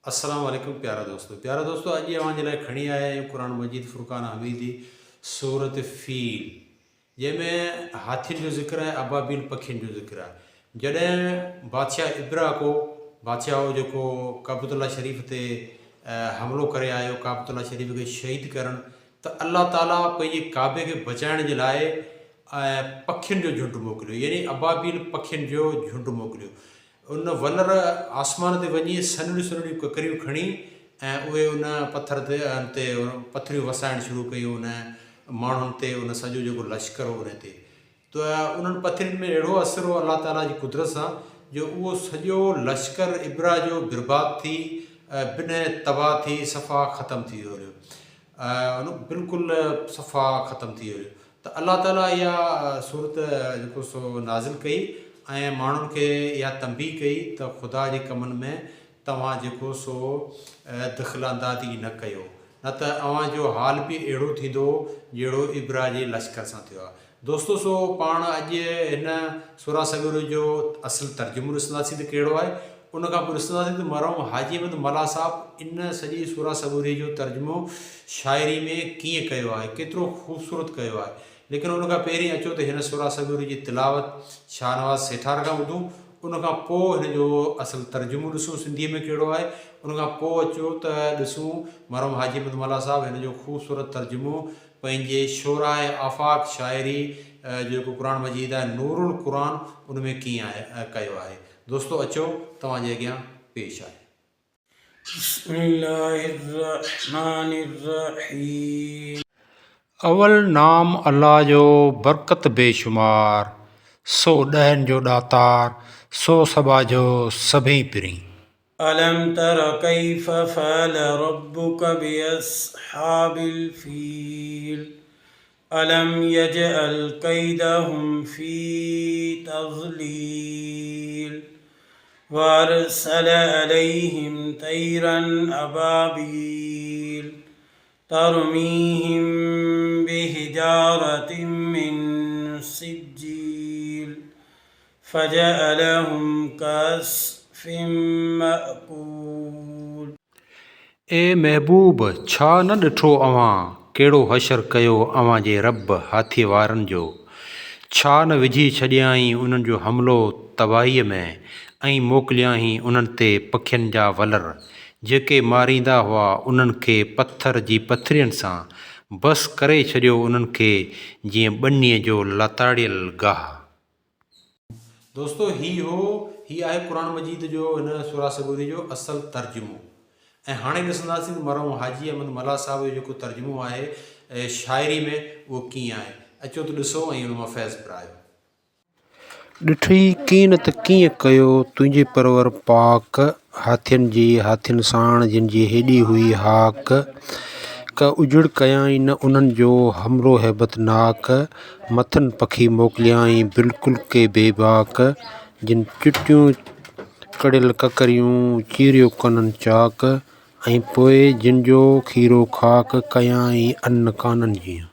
अस्सलाम वालेकुम प्यारा दोस्तों अॼु अवां जे लाइ खणी आया आहियूं क़ुरान मजीद फ़ुरक़ान हमीदी सूरत फ़ील जंहिंमें हाथियुनि जो ज़िक्र आहे अबाबिल पखियुनि जो ज़िक्र आहे। जॾहिं बादशाह इब्रा को बादशाह हो जेको काबतुल्ला शरीफ़ ते हमिलो करे आयो काबतुल्ला शरीफ़ खे शहीद करणु, त अल्लाह ताला पंहिंजे काबे खे बचाइण जे लाइ पखियुनि जो झुंड मोकिलियो, यानी अबाबिल पखियुनि जो झुंड मोकिलियो। उन वलर आसमान ते वञी सन्हड़ियूं सन्हड़ियूं ककरियूं खणी ऐं उहे उन पथर ते पथरियूं वसाइणु शुरू कयूं उन माण्हुनि ते, उन सॼो जेको लश्कर हो उन ते। त उन्हनि पथरियुनि में अहिड़ो असरु हो अल्लाह ताला जी कुदरत सां जो उहो सॼो लश्कर इब्रा जो बिरबाद थी बिन तबाह थी सफ़ा ख़तमु थी वियो हुयो, बिल्कुलु सफ़ा ख़तमु थी वियो। त अल्लाह ताला इहा सूरत जेको सो नाज़िल कई ऐं माण्हुनि खे इहा तंबीह कई त ख़ुदा जे कमनि में तव्हां जेको सो दख़ल अंदाज़ी न कयो, न त अव्हां जो हाल बि अहिड़ो थींदो जहिड़ो इब्रा जे लश्कर सां थियो आहे। दोस्तो सो पाण अॼु हिन सूरा सगूर जो असुलु तर्जुमो ॾिसंदासीं त कहिड़ो आहे। उन खां पोइ ॾिसंदासीं त मरहूम हाजी अहमद मला साहब इन सॼी सूरा सगूरी जो तर्जुमो शाइरी में कीअं कयो आहे, केतिरो ख़ूबसूरत कयो आहे। लेकिन उन खां पहिरीं अचो त हिन सूरा सगूरी जी तिलावत शाहनवाज़ सेठार खां ॿुधूं, उन खां पोइ हिन जो असुलु तर्जुमो ॾिसूं सिंधीअ में कहिड़ो आहे। उन खां पोइ अचो त ॾिसूं मरहूम हाजी अहमद मला साहब हिन जो ख़ूबसूरत तर्जुमो पंहिंजे शोराए आफ़ाक़ शाइरी जेको क़ुरान मजीद आहे नूरुल क़ुरान उन में कीअं आहे कयो आहे। दोस्तो अचो तव्हांजे अॻियां पेश आहे। अवल नाम अल्लाह जो बरकत बेशुमार, सो ॾहनि जो ॾातार, सो सबा जो सभई पिरी। अलम तर कैफ फअल रब्बुक बिअस्हाबिल फील अलम यजअल कैदहुम फी तज़लील वअरसल अलैहिम तैरन अबाबील तरमीहिम बिहिजारतिम मिन सिज्जील फजअलहुम कसफिम मअकूल। ए महबूब, छा न ॾिठो अव्हां कहिड़ो हशर कयो अव्हां जे रब हाथी वारनि जो। छा न विझी छॾियाईं उन्हनि जो हमिलो तबाहीअ में ऐं मोकिलियाईं उन्हनि ते पखियुनि जा वलर जेके मारींदा हुआ उन्हनि खे पथर जी पथरियुनि सां। बस करे छॾियो उन्हनि खे जीअं ॿनीअ जो लताड़ियल गाह। दोस्तो ही आहे क़ुरान मजीद जो हिन सूरा सगूरी जो असुलु तर्जुमो। ऐं हाणे ॾिसंदासीं मरहूम हाजी अहमद मला साहब जो जेको तर्जुमो आहे शाइरी में उहो कीअं आहे। अचो त ॾिसो ऐं हुन मां फैज़ पिरायो। ॾिठी कीन त कीअं कयो तुंहिंजे परवर पाक हाथियुनि साण जिन जी हेॾी हुई हाक। क उजड़ कयाई न उन्हनि जो हमरो हैबतनाक, मथनि पखी मोकिलियाई बिल्कुलु के बेबाक। जिन चिटियूं कड़ियल ककरियूं चीरियो कननि चाक, ऐं पोइ जिन जो खीरो खाक कयाई अन्न काननि जीअं।